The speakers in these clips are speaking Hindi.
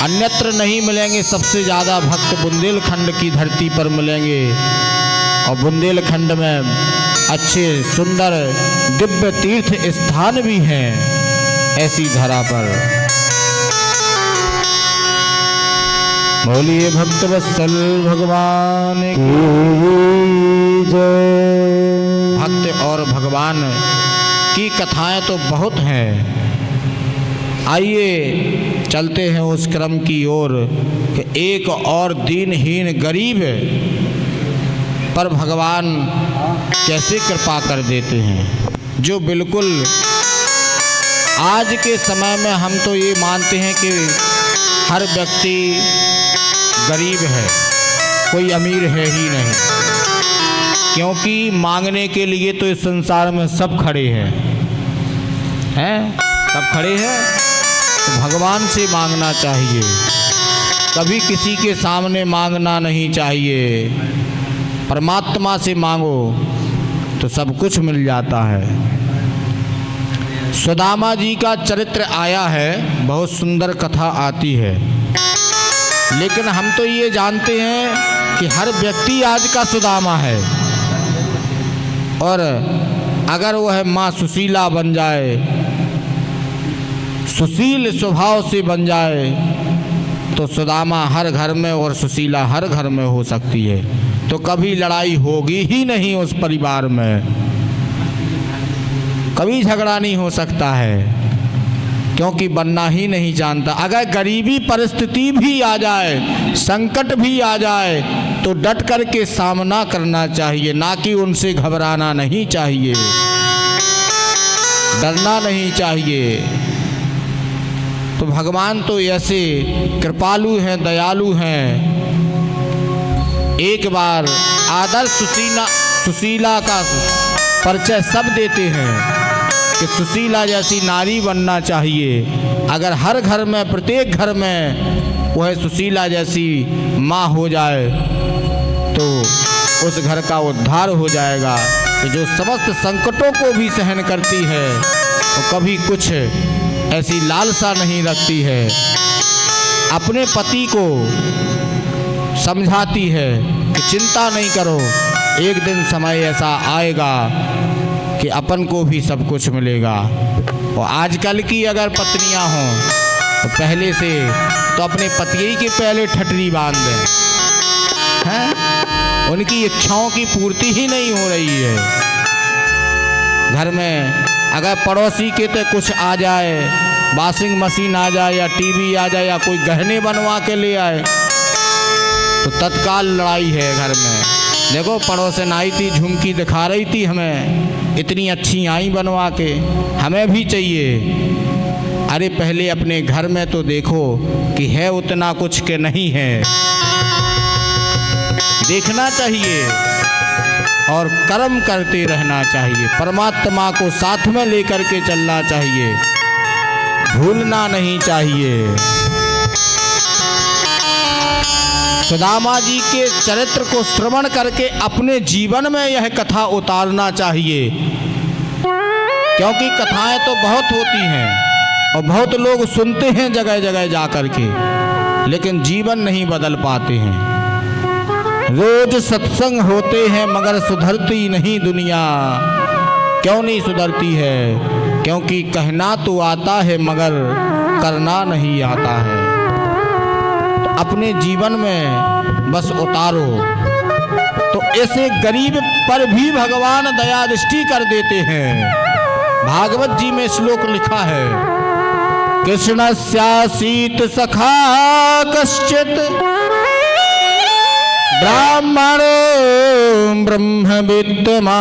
अन्यत्र नहीं मिलेंगे। सबसे ज़्यादा भक्त बुंदेलखंड की धरती पर मिलेंगे और बुंदेलखंड में अच्छे सुंदर दिव्य तीर्थ स्थान भी हैं ऐसी धरा पर। बोलिए भक्त वत्सल भगवान की जय। भक्त और भगवान की कथाएं तो बहुत हैं। आइए चलते हैं उस क्रम की ओर कि एक और दीनहीन गरीब पर भगवान कैसे कृपा कर देते हैं। जो बिल्कुल आज के समय में हम तो ये मानते हैं कि हर व्यक्ति गरीब है, कोई अमीर है ही नहीं, क्योंकि मांगने के लिए तो इस संसार में सब खड़े हैं, सब खड़े हैं। तो भगवान से मांगना चाहिए, कभी किसी के सामने मांगना नहीं चाहिए। परमात्मा से मांगो तो सब कुछ मिल जाता है। सुदामा जी का चरित्र आया है, बहुत सुंदर कथा आती है, लेकिन हम तो ये जानते हैं कि हर व्यक्ति आज का सुदामा है। और अगर वह माँ सुशीला बन जाए, सुशील स्वभाव से बन जाए, तो सुदामा हर घर में और सुशीला हर घर में हो सकती है। तो कभी लड़ाई होगी ही नहीं उस परिवार में, कभी झगड़ा नहीं हो सकता है, क्योंकि बनना ही नहीं जानता। अगर गरीबी परिस्थिति भी आ जाए, संकट भी आ जाए, तो डट कर के सामना करना चाहिए, ना कि उनसे घबराना नहीं चाहिए, डरना नहीं चाहिए। तो भगवान तो ऐसे कृपालु हैं, दयालु हैं। एक बार आदर्श सुशीला का परिचय सब देते हैं कि सुशीला जैसी नारी बनना चाहिए। अगर हर घर में, प्रत्येक घर में वह सुशीला जैसी माँ हो जाए तो उस घर का उद्धार हो जाएगा। कि जो समस्त संकटों को भी सहन करती है, तो कभी कुछ ऐसी लालसा नहीं रखती है, अपने पति को समझाती है कि चिंता नहीं करो, एक दिन समय ऐसा आएगा कि अपन को भी सब कुछ मिलेगा। और आजकल की अगर पत्नियां हों तो पहले से तो अपने पति के पहले ठटरी बांध दें, हैं? उनकी इच्छाओं की पूर्ति ही नहीं हो रही है। घर में अगर पड़ोसी के तो कुछ आ जाए, वॉशिंग मशीन आ जाए या टीवी आ जाए या कोई गहने बनवा के ले आए, तो तत्काल लड़ाई है घर में। देखो पड़ोसन आई थी, झुमकी दिखा रही थी हमें, इतनी अच्छी आई बनवा के, हमें भी चाहिए। अरे पहले अपने घर में तो देखो कि है उतना कुछ के नहीं है, देखना चाहिए और कर्म करते रहना चाहिए। परमात्मा को साथ में लेकर के चलना चाहिए, भूलना नहीं चाहिए। सुदामा जी के चरित्र को श्रवण करके अपने जीवन में यह कथा उतारना चाहिए, क्योंकि कथाएं तो बहुत होती हैं और बहुत लोग सुनते हैं जगह जगह जा कर के, लेकिन जीवन नहीं बदल पाते हैं। रोज सत्संग होते हैं मगर सुधरती नहीं दुनिया। क्यों नहीं सुधरती है? क्योंकि कहना तो आता है मगर करना नहीं आता है। अपने जीवन में बस उतारो। तो ऐसे गरीब पर भी भगवान दया दृष्टि कर देते हैं। भागवत जी में श्लोक लिखा है, कृष्णस्यासीत सखा कश्चित ब्राह्मणो ब्रह्मविद्वान्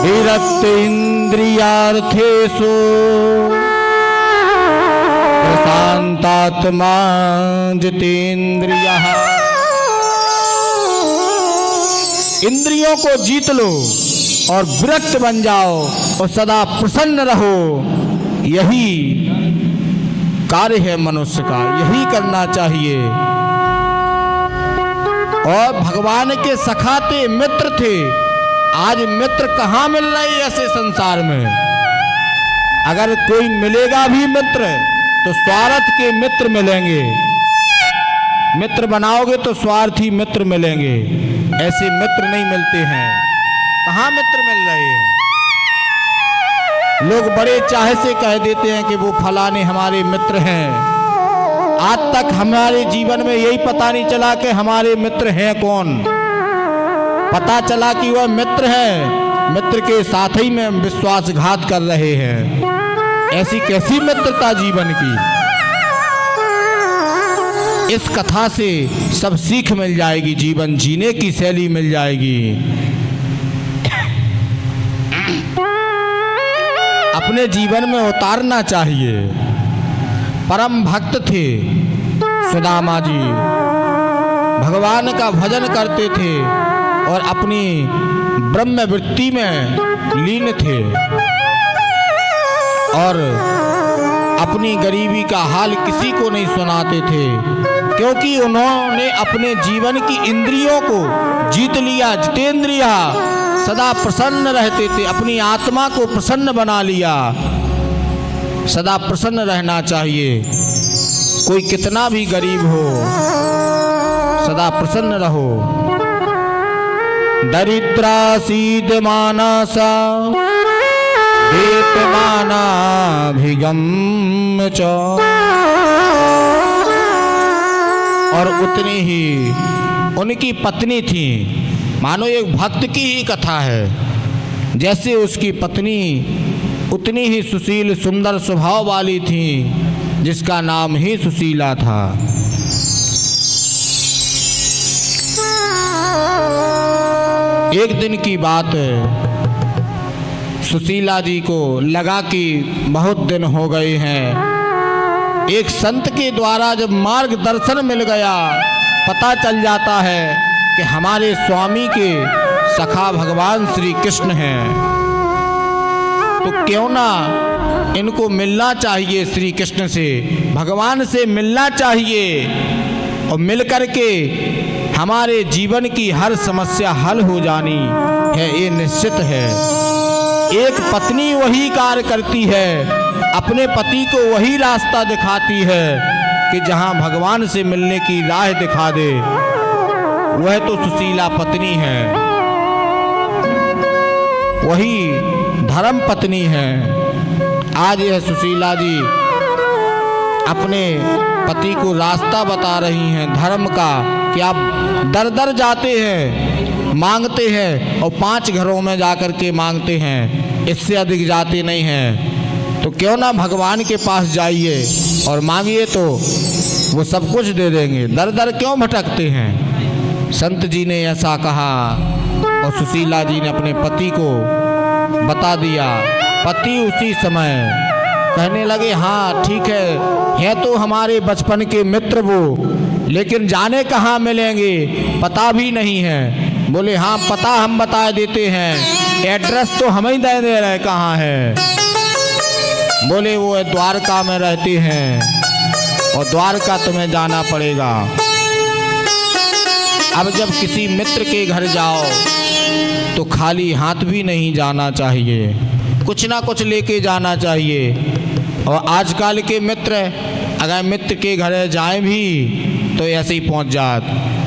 विरक्त इंद्रियार्थेषु प्रशांतात्मा जितेन्द्रियः। इंद्रियों को जीत लो और विरक्त बन जाओ और सदा प्रसन्न रहो। यही कार्य है मनुष्य का, यही करना चाहिए। और भगवान के सखा थे, मित्र थे। आज मित्र कहाँ मिल रहे ऐसे संसार में? अगर कोई मिलेगा भी मित्र तो स्वार्थ के मित्र मिलेंगे। मित्र बनाओगे तो स्वार्थी मित्र मिलेंगे, ऐसे मित्र नहीं मिलते हैं। कहाँ मित्र मिल रहे हैं? लोग बड़े चाहे से कह देते हैं कि वो फलाने हमारे मित्र हैं। आज तक हमारे जीवन में यही पता नहीं चला कि हमारे मित्र हैं कौन। पता चला कि वह मित्र है, मित्र के साथ ही में विश्वासघात कर रहे हैं। ऐसी कैसी मित्रता जीवन की। इस कथा से सब सीख मिल जाएगी, जीवन जीने की शैली मिल जाएगी। अपने जीवन में उतारना चाहिए। परम भक्त थे सुदामा जी, भगवान का भजन करते थे और अपनी ब्रह्म वृत्ति में लीन थे और अपनी गरीबी का हाल किसी को नहीं सुनाते थे, क्योंकि उन्होंने अपने जीवन की इंद्रियों को जीत लिया। जितेंद्रिया, सदा प्रसन्न रहते थे, अपनी आत्मा को प्रसन्न बना लिया। सदा प्रसन्न रहना चाहिए, कोई कितना भी गरीब हो, सदा प्रसन्न रहो। दरिद्रासीद मानसा वेतमानाभिगम च, और उतनी ही उनकी पत्नी थी। मानो एक भक्त की ही कथा है। जैसे उसकी पत्नी उतनी ही सुशील सुंदर स्वभाव वाली थी, जिसका नाम ही सुशीला था। एक दिन की बात है, सुशीला जी को लगा कि बहुत दिन हो गए हैं। एक संत के द्वारा जब मार्गदर्शन मिल गया, पता चल जाता है कि हमारे स्वामी के सखा भगवान श्री कृष्ण हैं, तो क्यों ना इनको मिलना चाहिए, श्री कृष्ण से, भगवान से मिलना चाहिए, और मिलकर के हमारे जीवन की हर समस्या हल हो जानी है, ये निश्चित है। एक पत्नी वही कार्य करती है, अपने पति को वही रास्ता दिखाती है कि जहां भगवान से मिलने की राह दिखा दे, वह तो सुशीला पत्नी है, वही धर्म पत्नी है। आज यह सुशीला जी अपने पति को रास्ता बता रही हैं धर्म का, कि आप दर दर जाते हैं, मांगते हैं और 5 घरों में जाकर के मांगते हैं, इससे अधिक जाते नहीं हैं, तो क्यों ना भगवान के पास जाइए और मांगिए, तो वो सब कुछ दे देंगे। दर दर क्यों भटकते हैं? संत जी ने ऐसा कहा और सुशीला जी ने अपने पति को बता दिया। पति उसी समय कहने लगे, हाँ ठीक है तो हमारे बचपन के मित्र वो, लेकिन जाने कहाँ मिलेंगे पता भी नहीं है। बोले हाँ पता हम बता देते हैं, एड्रेस तो हम ही दे रहे, कहाँ है? बोले वो द्वारका में रहते हैं और द्वारका तुम्हें जाना पड़ेगा। अब जब किसी मित्र के घर जाओ तो खाली हाथ भी नहीं जाना चाहिए, कुछ ना कुछ लेके जाना चाहिए। और आजकल के मित्र अगर मित्र के घर जाएं भी तो ऐसे ही पहुंच जात।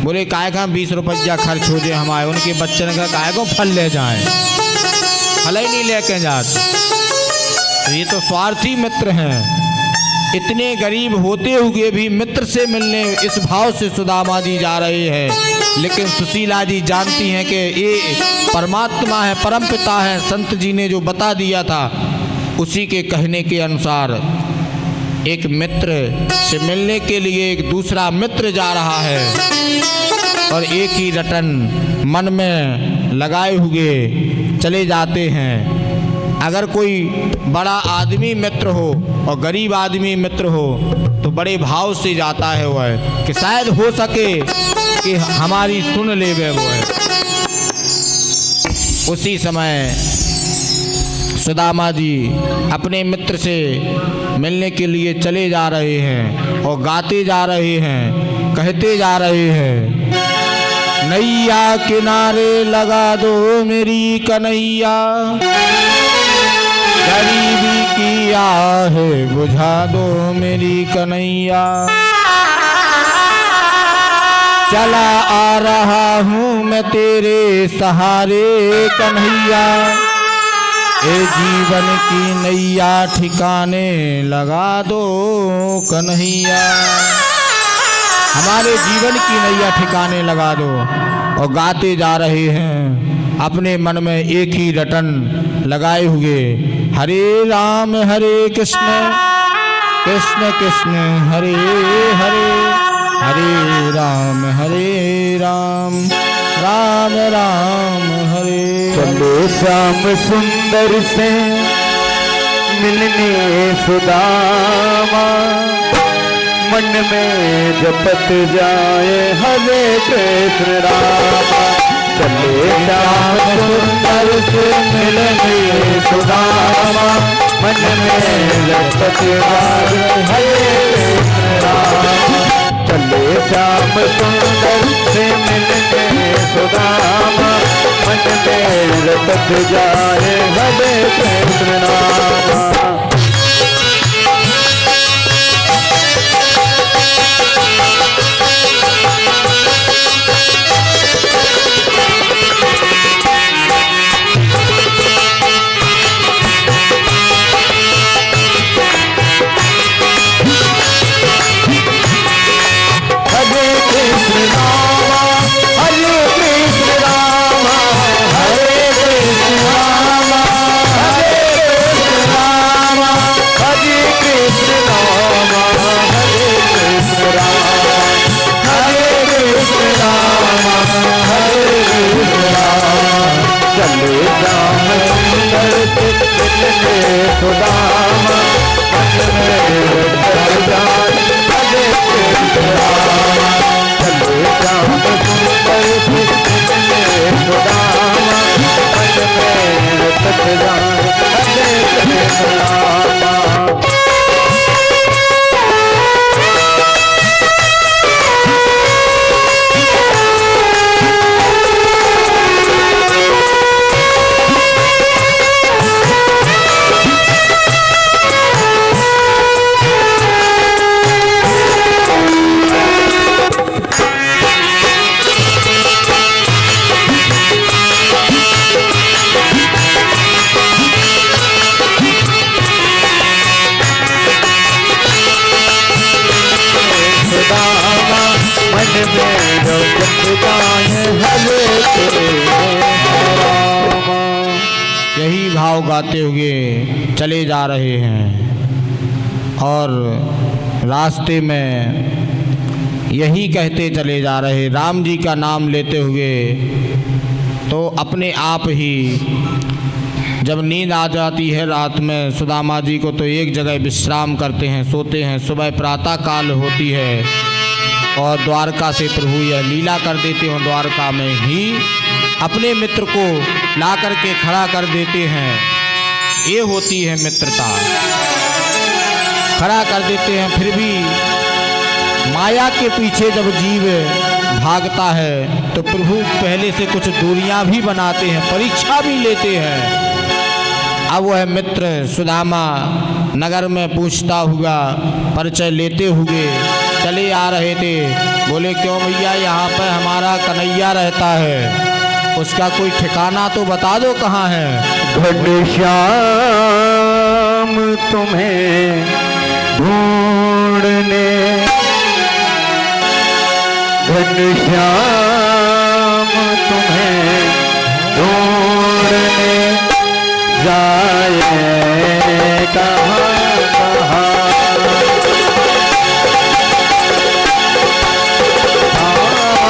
बोले काय का 20 रुपया खर्च हो जाए हमारे, उनके बच्चन का काय को फल ले जाएं, फल ही नहीं लेके जात। तो ये तो स्वार्थी मित्र हैं। इतने गरीब होते हुए भी मित्र से मिलने इस भाव से सुदामा जी जा रहे हैं, लेकिन सुशीला जी जानती हैं कि ये परमात्मा है, परमपिता है। संत जी ने जो बता दिया था उसी के कहने के अनुसार एक मित्र से मिलने के लिए एक दूसरा मित्र जा रहा है और एक ही रटन मन में लगाए हुए चले जाते हैं। अगर कोई बड़ा आदमी मित्र हो और गरीब आदमी मित्र हो तो बड़े भाव से जाता है वह, कि शायद हो सके कि हमारी सुन ले वो है। उसी समय सुदामा जी अपने मित्र से मिलने के लिए चले जा रहे हैं और गाते जा रहे हैं, कहते जा रहे हैं, नैया किनारे लगा दो मेरी कन्हैया, गरीबी की आहे बुझा दो मेरी कन्हैया। चला आ रहा हूँ मैं तेरे सहारे कन्हैया, ए जीवन की नैया ठिकाने लगा दो कन्हैया। हमारे जीवन की नैया ठिकाने लगा दो। और गाते जा रहे हैं अपने मन में एक ही रटन लगाए हुए, हरे राम कृष्ण कृष्ण हरे हरे, हरे राम राम राम हरे। चलो श्याम सुंदर से मिलने सुदामा, मन में जपत जाए हरे कृष्ण रामा। चले श्याम सुंदर से मिलने सुदामा, मन में जपत जाए हरे कृष्ण रामा। चले श्याम सुंदर से मिलने सुदामा, मन में जपत जाए हरे कृष्ण रामा। यही भाव गाते हुए चले जा रहे हैं और रास्ते में यही कहते चले जा रहे, राम जी का नाम लेते हुए। तो अपने आप ही जब नींद आ जाती है रात में सुदामा जी को, तो एक जगह विश्राम करते हैं, सोते हैं। सुबह प्रातः काल होती है और द्वारका से प्रभु यह लीला कर देते हैं, द्वारका में ही अपने मित्र को ला करके खड़ा कर देते हैं। ये होती है मित्रता, खड़ा कर देते हैं। फिर भी माया के पीछे जब जीव भागता है तो प्रभु पहले से कुछ दूरियां भी बनाते हैं, परीक्षा भी लेते हैं। अब वह मित्र सुदामा नगर में पूछता हुआ, परिचय लेते हुए चले आ रहे थे। बोले, क्यों भैया, यहाँ पर हमारा कन्हैया रहता है, उसका कोई ठिकाना तो बता दो कहाँ है। घनश्याम तुम्हें ढूंढने, घनश्याम तुम्हें ढूंढने जाए कहाँ कहाँ।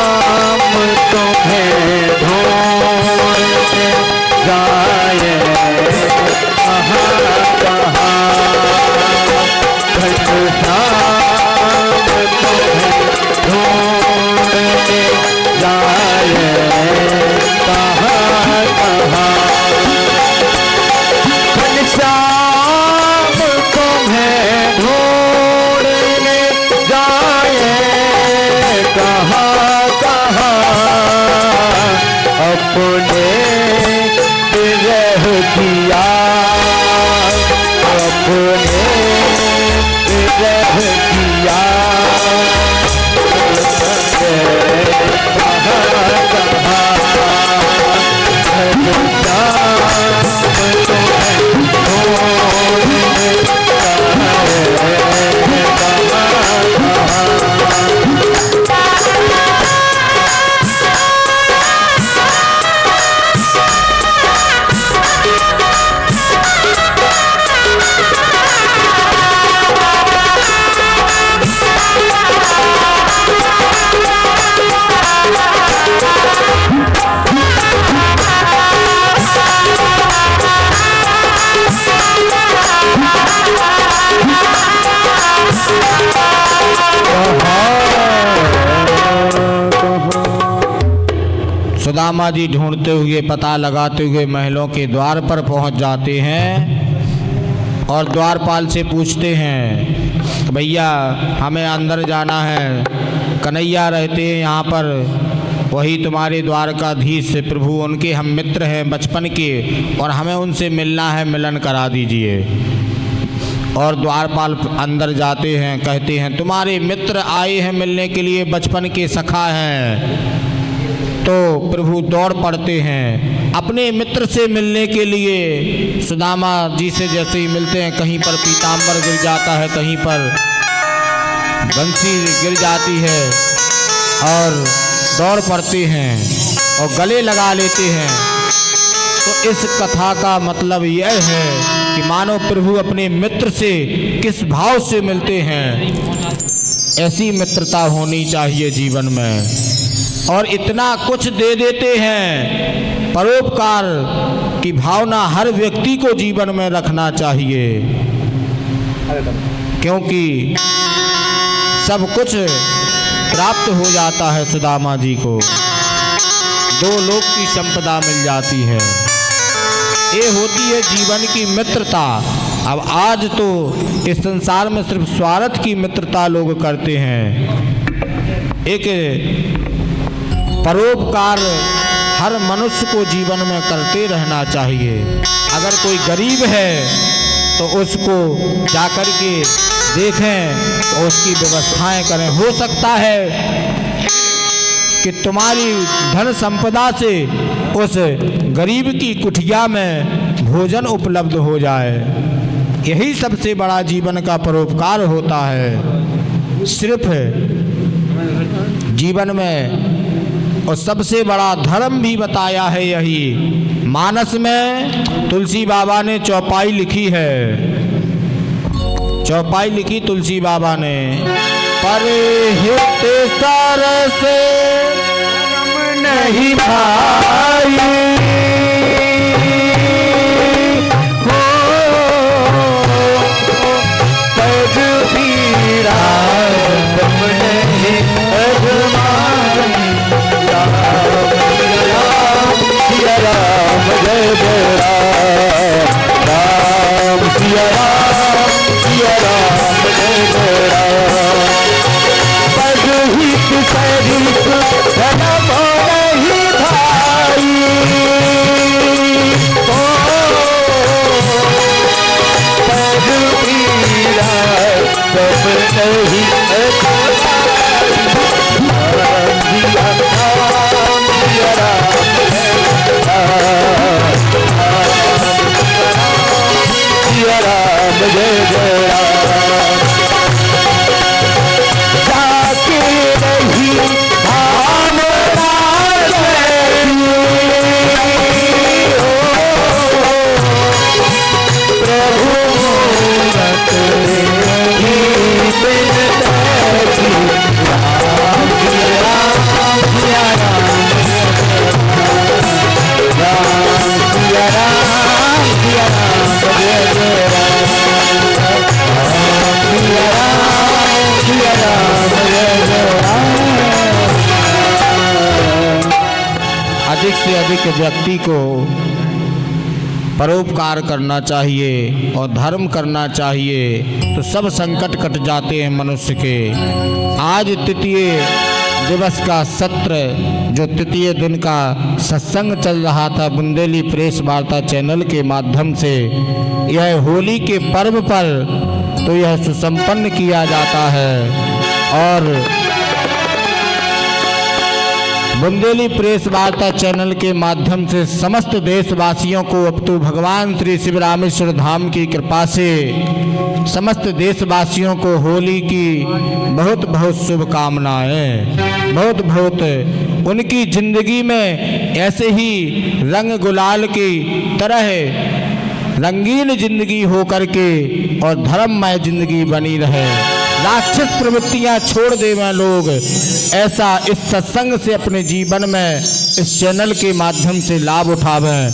हम तुम्हें ढूंढने जाए कहाँ कहाँ। घनश्याम तुम्हें ढूंढने जाए कहाँ कहाँ। घनश्याम सुदामा जी ढूंढते हुए, पता लगाते हुए महलों के द्वार पर पहुंच जाते हैं और द्वारपाल से पूछते हैं, भैया हमें अंदर जाना है, कन्हैया रहते हैं यहाँ पर, वही तुम्हारे द्वारकाधीश प्रभु, उनके हम मित्र हैं बचपन के और हमें उनसे मिलना है, मिलन करा दीजिए। और द्वारपाल अंदर जाते हैं, कहते हैं तुम्हारे मित्र आए हैं मिलने के लिए, बचपन के सखा हैं। तो प्रभु दौड़ पड़ते हैं अपने मित्र से मिलने के लिए। सुदामा जी से जैसे ही मिलते हैं, कहीं पर पीताम्बर गिर जाता है, कहीं पर बंसी गिर जाती है और दौड़ पड़ते हैं और गले लगा लेते हैं। तो इस कथा का मतलब यह है कि मानो प्रभु अपने मित्र से किस भाव से मिलते हैं। ऐसी मित्रता होनी चाहिए जीवन में। और इतना कुछ दे देते हैं, परोपकार की भावना हर व्यक्ति को जीवन में रखना चाहिए, क्योंकि सब कुछ प्राप्त हो जाता है सुदामा जी को, 2 लोक की संपदा मिल जाती है। ये होती है जीवन की मित्रता। अब आज तो इस संसार में सिर्फ स्वार्थ की मित्रता लोग करते हैं। एक परोपकार हर मनुष्य को जीवन में करते रहना चाहिए। अगर कोई गरीब है तो उसको जाकर के देखें और उसकी व्यवस्थाएं करें। हो सकता है कि तुम्हारी धन संपदा से उस गरीब की कुटिया में भोजन उपलब्ध हो जाए। यही सबसे बड़ा जीवन का परोपकार होता है। सिर्फ जीवन में और सबसे बड़ा धर्म भी बताया है यही। मानस में तुलसी बाबा ने चौपाई लिखी है, चौपाई लिखी तुलसी बाबा ने, परहित सरस नहीं भाई हो, पग पीरा तुम नहीं अजमाई। सिया राम जय जय राम, सिया राम जय जय राम। पग हित सरित धर्म नहीं भाई हो, पग पीरा तुम नहीं राम जय जय राम। जाके रही धाम प्रभु मूरत अधिक से अधिक व्यक्ति को परोपकार करना चाहिए और धर्म करना चाहिए, तो सब संकट कट जाते हैं मनुष्य के। आज तृतीय दिवस का सत्र, जो तृतीय दिन का सत्संग चल रहा था बुंदेली प्रेस वार्ता चैनल के माध्यम से, यह होली के पर्व पर तो यह सुसंपन्न किया जाता है। और बुंदेली प्रेस वार्ता चैनल के माध्यम से समस्त देशवासियों को अब तो भगवान श्री शिव रामेश्वर धाम की कृपा से समस्त देशवासियों को होली की बहुत बहुत शुभकामनाएं। बहुत बहुत उनकी जिंदगी में ऐसे ही रंग गुलाल की तरह रंगीन जिंदगी हो करके और धर्ममय जिंदगी बनी रहे। राक्षस प्रवृत्तियां छोड़ देवें लोग, ऐसा इस सत्संग से अपने जीवन में इस चैनल के माध्यम से लाभ उठावें।